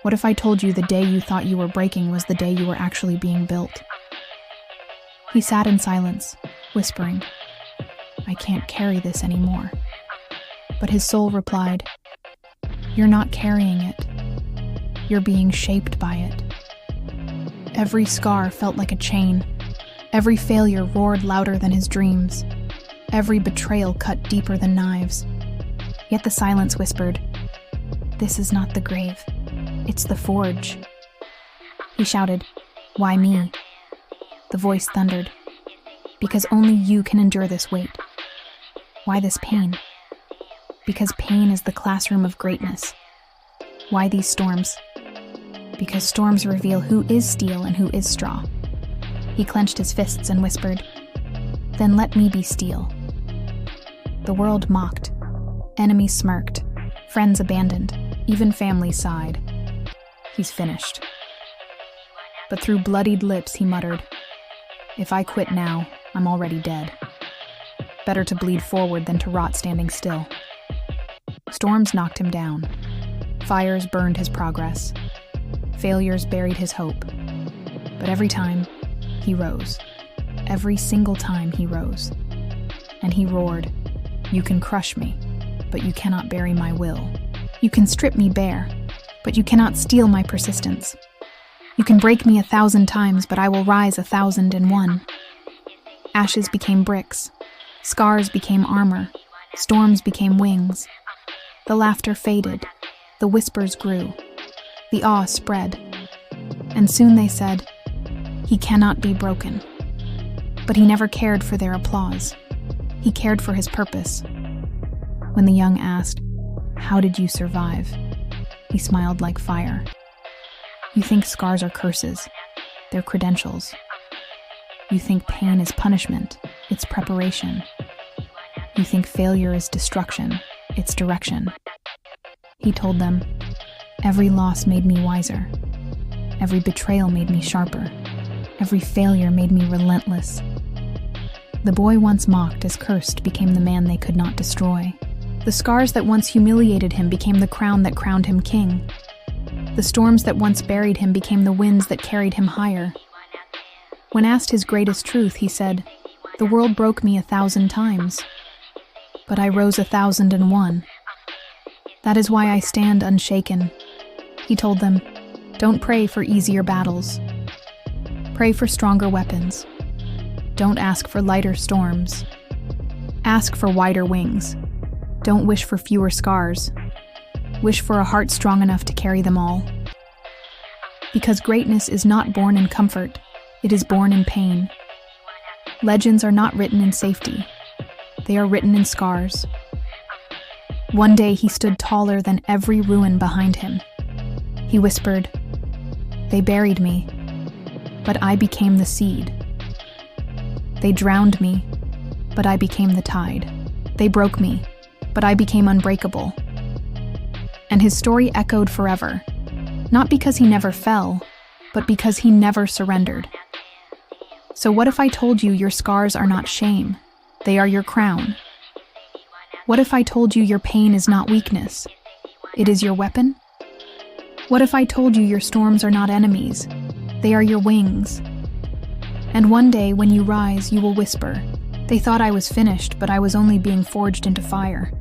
What if I told you the day you thought you were breaking was the day you were actually being built? He sat in silence, whispering, I can't carry this anymore. But his soul replied, You're not carrying it. You're being shaped by it. Every scar felt like a chain. Every failure roared louder than his dreams. Every betrayal cut deeper than knives. Yet the silence whispered, This is not the grave. It's the forge. He shouted, Why me? The voice thundered, Because only you can endure this weight. Why this pain? Because pain is the classroom of greatness. Why these storms? Because storms reveal who is steel and who is straw. He clenched his fists and whispered, Then let me be steel. The world mocked. Enemies smirked. Friends abandoned. Even family sighed. He's finished. But through bloodied lips he muttered, If I quit now, I'm already dead. Better to bleed forward than to rot standing still. Storms knocked him down. Fires burned his progress. Failures buried his hope. But every time, he rose. Every single time he rose. And he roared, You can crush me, but you cannot bury my will. You can strip me bare, but you cannot steal my persistence. You can break me 1,000 times, but I will rise 1,001. Ashes became bricks. Scars became armor. Storms became wings. The laughter faded. The whispers grew. The awe spread. And soon they said, He cannot be broken. But he never cared for their applause. He cared for his purpose. When the young asked, How did you survive? He smiled like fire. You think scars are curses. They're credentials. You think pain is punishment. It's preparation. You think failure is destruction. It's direction. He told them, Every loss made me wiser. Every betrayal made me sharper. Every failure made me relentless. The boy once mocked as cursed became the man they could not destroy. The scars that once humiliated him became the crown that crowned him king. The storms that once buried him became the winds that carried him higher. When asked his greatest truth, he said, The world broke me 1,000 times, but I rose 1,001. That is why I stand unshaken. He told them, Don't pray for easier battles. Pray for stronger weapons. Don't ask for lighter storms. Ask for wider wings. Don't wish for fewer scars. Wish for a heart strong enough to carry them all. Because greatness is not born in comfort, it is born in pain. Legends are not written in safety. They are written in scars. One day he stood taller than every ruin behind him. He whispered, They buried me, but I became the seed. They drowned me, but I became the tide. They broke me, but I became unbreakable. And his story echoed forever, not because he never fell, but because he never surrendered. So what if I told you your scars are not shame? They are your crown. What if I told you your pain is not weakness? It is your weapon? What if I told you your storms are not enemies? They are your wings. And one day when you rise, you will whisper, They thought I was finished, but I was only being forged into fire.